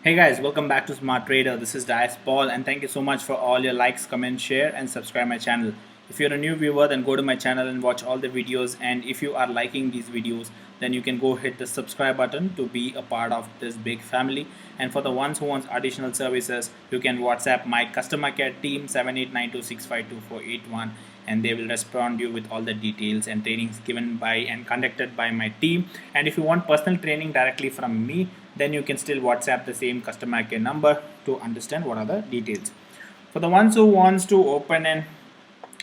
Hey guys, welcome back to Smart Trader. This is Dias Paul, and thank you so much for all your likes, comment, share, and subscribe my channel. If you're a new viewer, then go to my channel and watch all the videos. And if you are liking these videos, then you can go hit the subscribe button to be a part of this big family. And for the ones who want additional services, you can WhatsApp my customer care team 7892652481, and they will respond you with all the details and trainings given by and conducted by my team. And if you want personal training directly from me, then you can still WhatsApp the same customer care number to understand what are the details. For the ones who wants to open an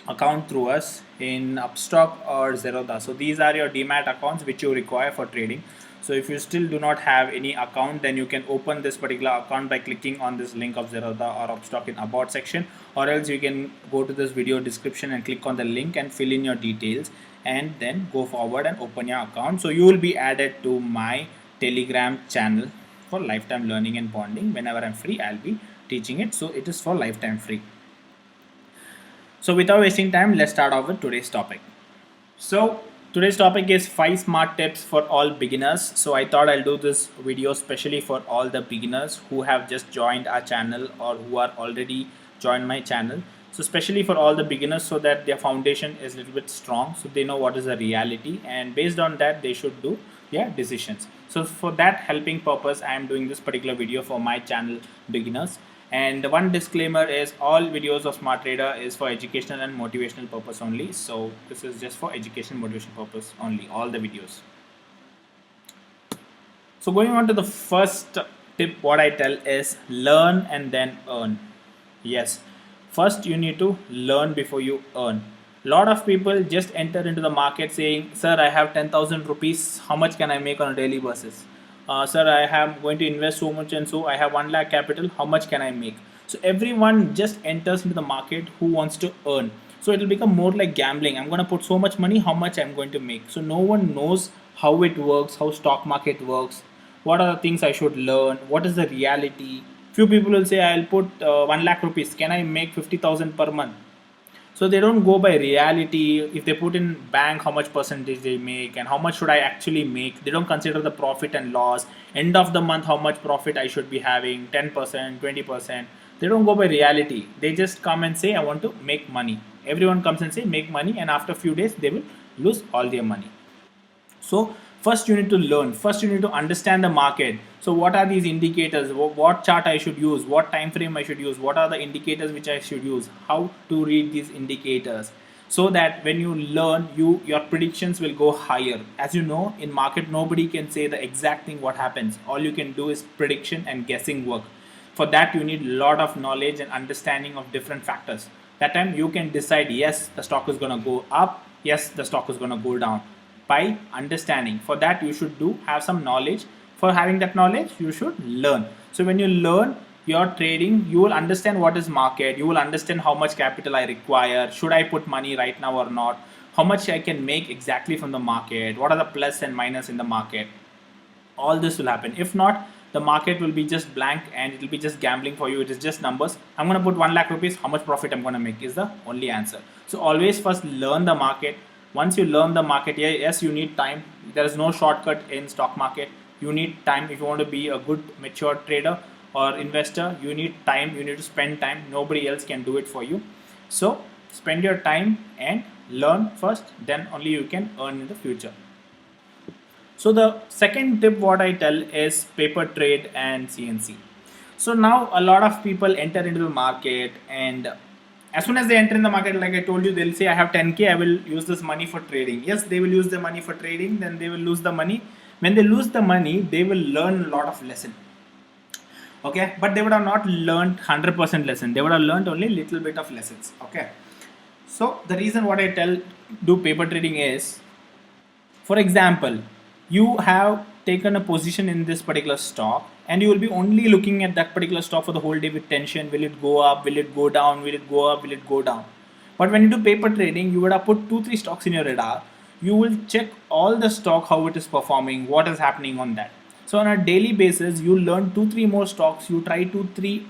account through us in Upstock or Zerodha, so these are your demat accounts which you require for trading. So if you still do not have any account, then you can open this particular account by clicking on this link of Zerodha or Upstock in about section, or else you can go to this video description and click on the link and fill in your details and then go forward and open your account. So you will be added to my Telegram channel for lifetime learning and bonding. Whenever I'm free, I'll be teaching it, so it is for lifetime free. So without wasting time, let's start off with today's topic. So today's topic is 5 smart tips for all beginners. So I thought I'll do this video especially for all the beginners who have just joined our channel or who are already joined my channel. So especially for all the beginners, so that their foundation is a little bit strong, so they know what is the reality, and based on that they should do their decisions. So for that helping purpose, I am doing this particular video for my channel beginners. And one disclaimer is all videos of Smart Trader is for educational and motivational purpose only. So this is just for education motivation purpose only, all the videos. So going on to the first tip, what I tell is learn and then earn. Yes, first you need to learn before you earn. Lot of people just enter into the market saying, sir, I have 10,000 rupees, how much can I make on a daily basis? Sir, I am going to invest so much, and so I have 1 lakh capital, how much can I make? So everyone just enters into the market who wants to earn. So it will become more like gambling. I'm going to put so much money, how much I'm going to make. So no one knows how it works, how stock market works, what are the things I should learn, what is the reality. Few people will say, I'll put 1 lakh rupees, can I make 50,000 per month? So they don't go by reality. If they put in bank how much percentage they make and how much should I actually make, they don't consider the profit and loss, end of the month how much profit I should be having, 10%, 20%. They don't go by reality. They just come and say, I want to make money. Everyone comes and say make money, and after a few days they will lose all their money. So first you need to learn, first you need to understand the market. So what are these indicators, what chart I should use, what time frame I should use, what are the indicators which I should use, how to read these indicators, so that when you learn, your predictions will go higher. As you know, in market nobody can say the exact thing what happens. All you can do is prediction and guessing work. For that you need a lot of knowledge and understanding of different factors. That time you can decide, yes, the stock is going to go up, yes, the stock is going to go down, by understanding. For that you should have some knowledge. For having that knowledge, you should learn. So when you learn your trading, you will understand what is market, you will understand how much capital I require, should I put money right now or not, how much I can make exactly from the market, what are the plus and minus in the market. All this will happen. If not, the market will be just blank and it will be just gambling for you. It is just numbers. I'm going to put 1 lakh rupees, how much profit I'm going to make is the only answer. So always first learn the market. Once you learn the market, yes, you need time. There is no shortcut in stock market. You need time. If you want to be a good mature trader or investor, you need time. You need to spend time. Nobody else can do it for you. So spend your time and learn first, then only you can earn in the future. So the second tip what I tell is paper trade and CNC. So now a lot of people enter into the market, and as soon as they enter in the market, like I told you, they'll say I have 10k, I will use this money for trading. Yes, they will use the money for trading, then they will lose the money. When they lose the money, they will learn a lot of lesson. Okay, but they would have not learned 100% lesson. They would have learned only little bit of lessons. Okay, so the reason what I tell do paper trading is, for example, you have taken a position in this particular stock and you will be only looking at that particular stock for the whole day with tension. Will it go up? Will it go down? Will it go up? Will it go down? But when you do paper trading, you would have put 2-3 stocks in your radar. You will check all the stock, how it is performing, what is happening on that. So on a daily basis, you learn 2-3 more stocks. You try 2-3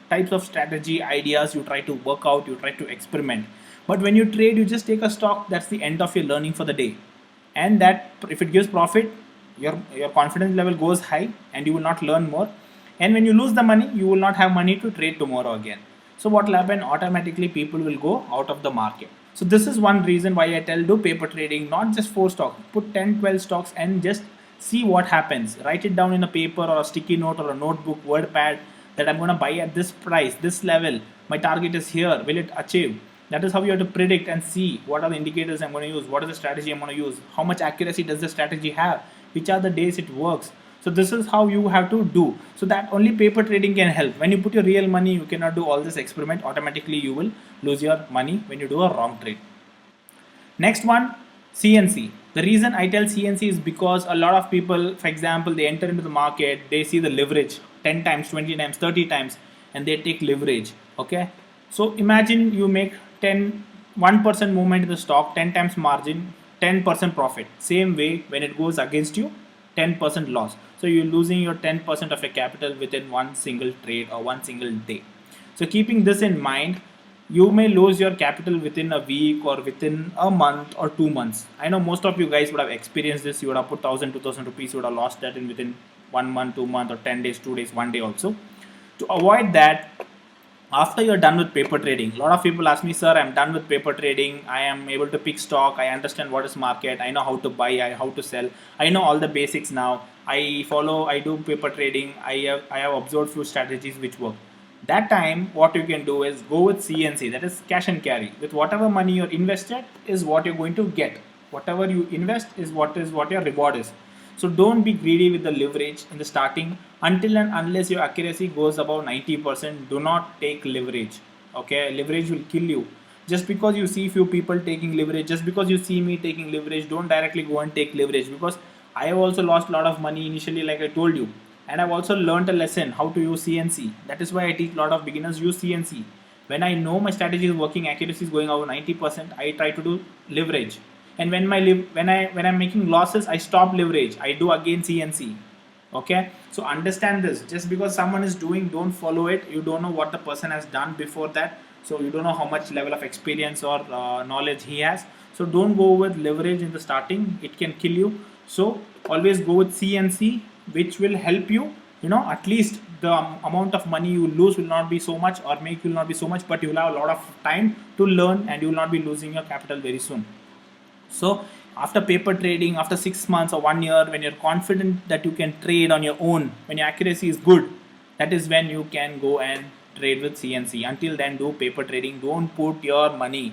types of strategy ideas. You try to work out. You try to experiment. But when you trade, you just take a stock. That's the end of your learning for the day. And that if it gives profit, your confidence level goes high and you will not learn more. And when you lose the money, you will not have money to trade tomorrow again. So what will happen? Automatically people will go out of the market. So this is one reason why I tell do paper trading, not just 4 stocks. Put 10, 12 stocks and just see what happens. Write it down in a paper or a sticky note or a notebook, word pad, that I'm going to buy at this price, this level. My target is here. Will it achieve? That is how you have to predict and see what are the indicators I'm going to use, what is the strategy I'm going to use, how much accuracy does the strategy have, which are the days it works. So this is how you have to do. So that only paper trading can help. When you put your real money, you cannot do all this experiment. Automatically you will lose your money when you do a wrong trade. Next one, CNC. The reason I tell CNC is because a lot of people, for example, they enter into the market, they see the leverage 10 times, 20 times, 30 times, and they take leverage. Okay. So imagine you make 1% movement in the stock, 10 times margin, 10% profit. Same way, when it goes against you, 10% loss. So you're losing your 10% of your capital within one single trade or one single day. So keeping this in mind, you may lose your capital within a week or within a month or 2 months. I know most of you guys would have experienced this. You would have put 1,000, 2,000 rupees, you would have lost that in within 1 month, 2 months, or 10 days, 2 days, 1 day also. To avoid that, after you're done with paper trading, a lot of people ask me, sir, I'm done with paper trading, I am able to pick stock, I understand what is market, I know how to buy, how to sell, I know all the basics now, I do paper trading, I have observed few strategies which work. That time what you can do is go with CNC, that is cash and carry. With whatever money you're invested is what you're going to get. Whatever you invest is what your reward is. So don't be greedy with the leverage in the starting. Until and unless your accuracy goes above 90%, do not take leverage. Okay, leverage will kill you. Just because you see few people taking leverage, just because you see me taking leverage, don't directly go and take leverage, because I have also lost a lot of money initially, like I told you. And I've also learned a lesson how to use CNC. That is why I teach a lot of beginners use CNC. When I know my strategy is working, accuracy is going over 90%, I try to do leverage. And when I'm making losses, I stop leverage, I do again CNC. Okay, so understand this. Just because someone is doing, don't follow it. You don't know what the person has done before that, so you don't know how much level of experience or knowledge he has. So don't go with leverage in the starting, it can kill you. So always go with CNC, which will help you. At least the amount of money you lose will not be so much, or make will not be so much, but you will have a lot of time to learn and you will not be losing your capital very soon. So after paper trading, after 6 months or 1 year, when you're confident that you can trade on your own, when your accuracy is good, that is when you can go and trade with CNC. Until then, do paper trading. Don't put your money.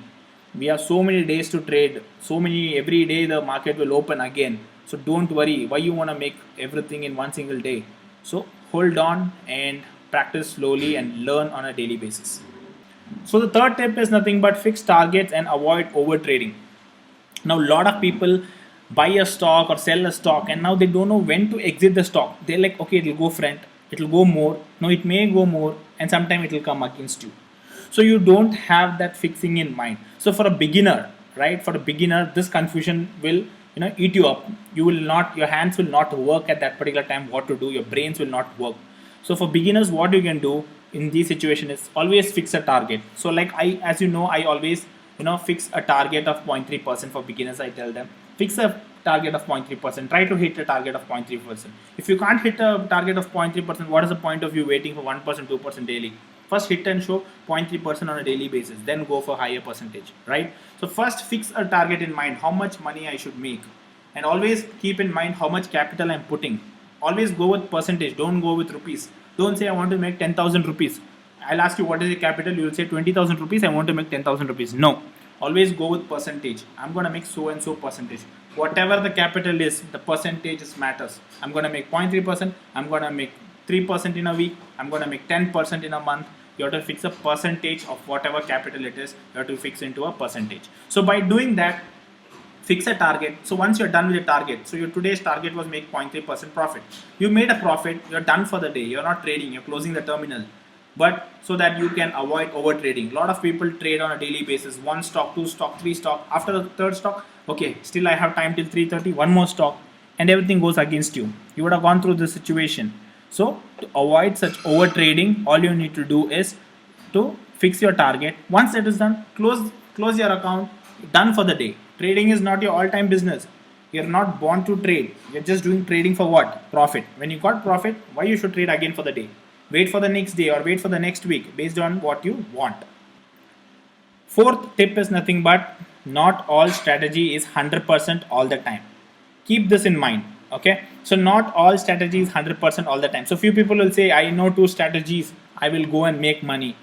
We have so many days to trade. Every day the market will open again. So don't worry. Why you want to make everything in one single day? So hold on and practice slowly and learn on a daily basis. So the third tip is nothing but fix targets and avoid over trading. Now a lot of people buy a stock or sell a stock, and now they don't know when to exit the stock. They're like, okay, it will go front, it will go more, no, it may go more, and sometime it will come against you. So you don't have that fixing in mind. So for a beginner, right, this confusion will eat you up. Your hands will not work at that particular time what to do, your brains will not work. So for beginners, what you can do in this situation is always fix a target. So like I always fix a target of 0.3% for beginners. I tell them fix a target of 0.3%, try to hit a target of 0.3%. If you can't hit a target of 0.3%, what is the point of you waiting for 1%, 2% daily? First hit and show 0.3% on a daily basis, then go for higher percentage, right? So first fix a target in mind, how much money I should make, and always keep in mind how much capital I'm putting. Always go with percentage, don't go with rupees. Don't say I want to make 10,000 rupees. I'll ask you what is the capital, you will say 20,000 rupees, I want to make 10,000 rupees. No, always go with percentage. I'm going to make so and so percentage. Whatever the capital is, the percentage matters. I'm going to make 0.3%, I'm going to make 3% in a week, I'm going to make 10% in a month. You have to fix a percentage of whatever capital it is, you have to fix into a percentage. So by doing that, fix a target. So once you're done with your target, so your today's target was make 0.3% profit. You made a profit, you're done for the day, you're not trading, you're closing the terminal. But so that you can avoid over trading. A lot of people trade on a daily basis, 1 stock, 2 stock, 3 stock. After the third stock, okay, still I have time till 3:30, one more stock, and everything goes against you. You would have gone through this situation. So to avoid such over trading, all you need to do is to fix your target. Once that is done, close your account, done for the day. Trading is not your all-time business. You're not born to trade. You're just doing trading for what? Profit. When you got profit, why you should trade again for the day? Wait for the next day or wait for the next week based on what you want. Fourth tip is nothing but not all strategy is 100% all the time. Keep this in mind. Okay, so not all strategy is 100% all the time. So few people will say, I know two strategies, I will go and make money.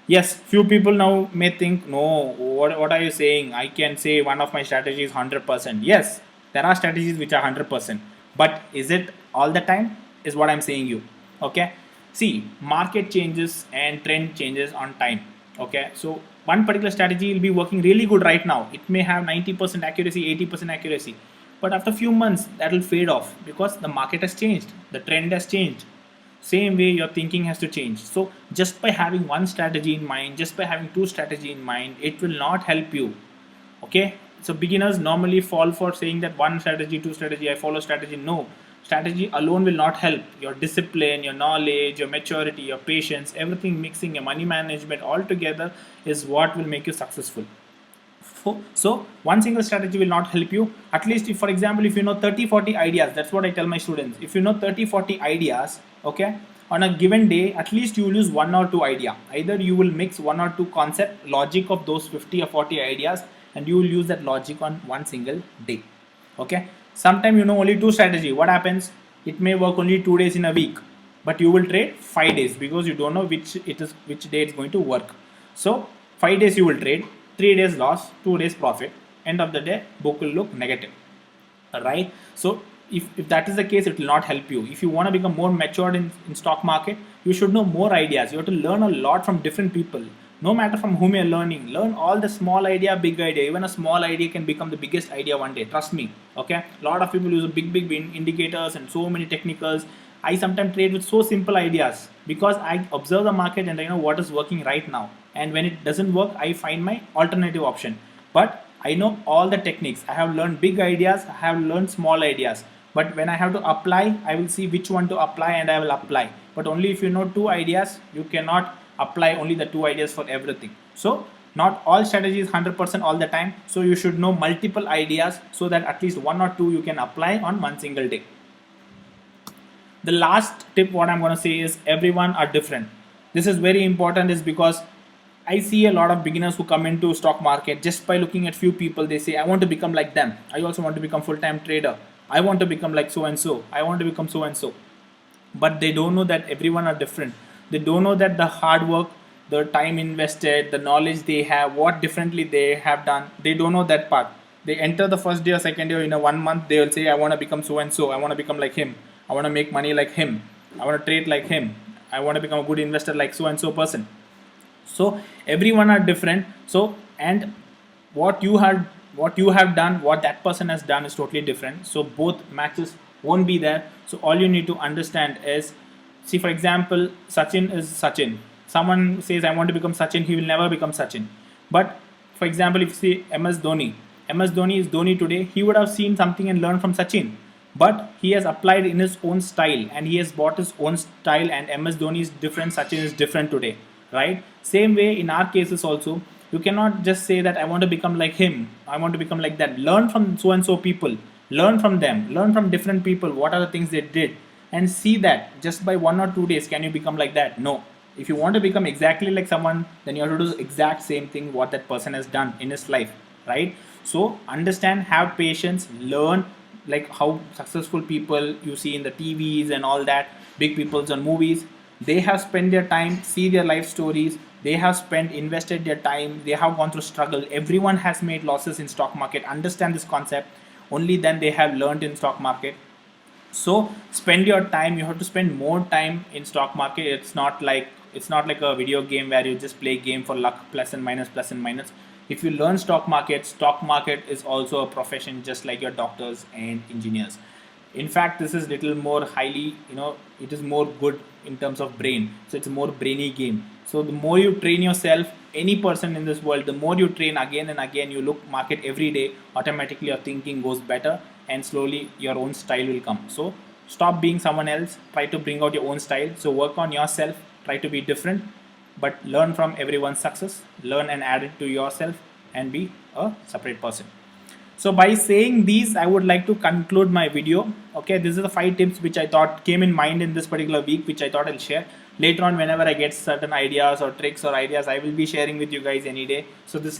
Yes, few people now may think, no, what are you saying? I can say one of my strategies is 100%. Yes, there are strategies which are 100%, but is it all the time? Is what I'm saying you. Okay, see, market changes and trend changes on time. Okay, so one particular strategy will be working really good right now. It may have 90% accuracy, 80% accuracy, but after a few months that will fade off because the market has changed, the trend has changed. Same way your thinking has to change. So just by having one strategy in mind, just by having two strategy in mind, it will not help you. Okay, so beginners normally fall for saying that one strategy, two strategy, I follow strategy. No, strategy alone will not help. Your discipline, your knowledge, your maturity, your patience, everything mixing, your money management all together is what will make you successful. So one single strategy will not help you. At least if, for example, if you know 30-40 ideas, that's what I tell my students. If you know 30-40 ideas, okay, on a given day, at least you will use one or two idea. Either you will mix one or two concept logic of those 50 or 40 ideas, and you will use that logic on one single day. Okay, sometime you know only two strategy. What happens? It may work only 2 days in a week, but you will trade 5 days because you don't know which day it's going to work. So 5 days you will trade, 3 days loss, 2 days profit. End of the day, book will look negative. Right? So if that is the case, it will not help you. If you want to become more matured in stock market, you should know more ideas. You have to learn a lot from different people. No matter from whom you're learning, learn all the small idea, big idea. Even a small idea can become the biggest idea one day. Trust me. Okay. A lot of people use big indicators and so many technicals. I sometimes trade with so simple ideas because I observe the market and I know what is working right now. And when it doesn't work, I find my alternative option. But I know all the techniques. I have learned big ideas, I have learned small ideas. But when I have to apply, I will see which one to apply and I will apply. But only if you know two ideas, you cannot apply only the two ideas for everything. So not all strategy is 100% all the time. So you should know multiple ideas so that at least one or two you can apply on one single day. The last tip what I'm going to say is everyone are different. This is very important is because I see a lot of beginners who come into stock market just by looking at few people. They say, I want to become like them. I also want to become full-time trader. I want to become like so and so. I want to become so and so. But they don't know that everyone are different. They don't know that the hard work, the time invested, the knowledge they have, what differently they have done. They don't know that part. They enter the first day or second day in a 1 month. They will say, I want to become so and so. I want to become like him. I want to make money like him. I want to trade like him. I want to become a good investor like so and so person. So everyone are different. So and what you have done, what that person has done is totally different. So both matches won't be there. So all you need to understand is, see, for example, Sachin is Sachin. Someone says I want to become Sachin, he will never become Sachin. But for example, if you see MS Dhoni is Dhoni today, he would have seen something and learned from Sachin. But he has applied in his own style and he has bought his own style, and MS Dhoni is different, Sachin is different today. Right? Same way in our cases also, you cannot just say that I want to become like him, I want to become like that. Learn from so and so people, learn from them, learn from different people, what are the things they did, and see that just by 1 or 2 days can you become like that. No, if you want to become exactly like someone, then you have to do the exact same thing what that person has done in his life. Right? So understand, have patience, learn, like how successful people you see in the TVs and all that, big peoples on movies, they have spent their time, see their life stories, they have invested their time, they have gone through struggle. Everyone has made losses in stock market. Understand this concept, only then they have learned in stock market. So spend your time, you have to spend more time in stock market. It's not like a video game where you just play game for luck, plus and minus, plus and minus. If you learn stock market is also a profession just like your doctors and engineers. In fact, this is little more highly, it is more good in terms of brain. So it's a more brainy game. So the more you train yourself, any person in this world, the more you train again and again, you look market every day, automatically your thinking goes better and slowly your own style will come. So stop being someone else, try to bring out your own style. So work on yourself, try to be different, but learn from everyone's success, learn and add it to yourself and be a separate person. So by saying these, I would like to conclude my video. Okay, this is the 5 tips which I thought came in mind in this particular week, which I thought I'll share. Later on, whenever I get certain ideas or tricks or ideas, I will be sharing with you guys any day. So this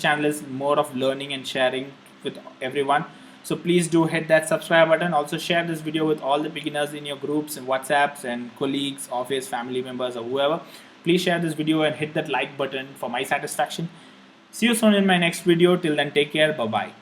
channel is more of learning and sharing with everyone. So please do hit that subscribe button. Also share this video with all the beginners in your groups and WhatsApps and colleagues, office, family members, or whoever. Please share this video and hit that like button for my satisfaction. See you soon in my next video. Till then, take care. Bye bye.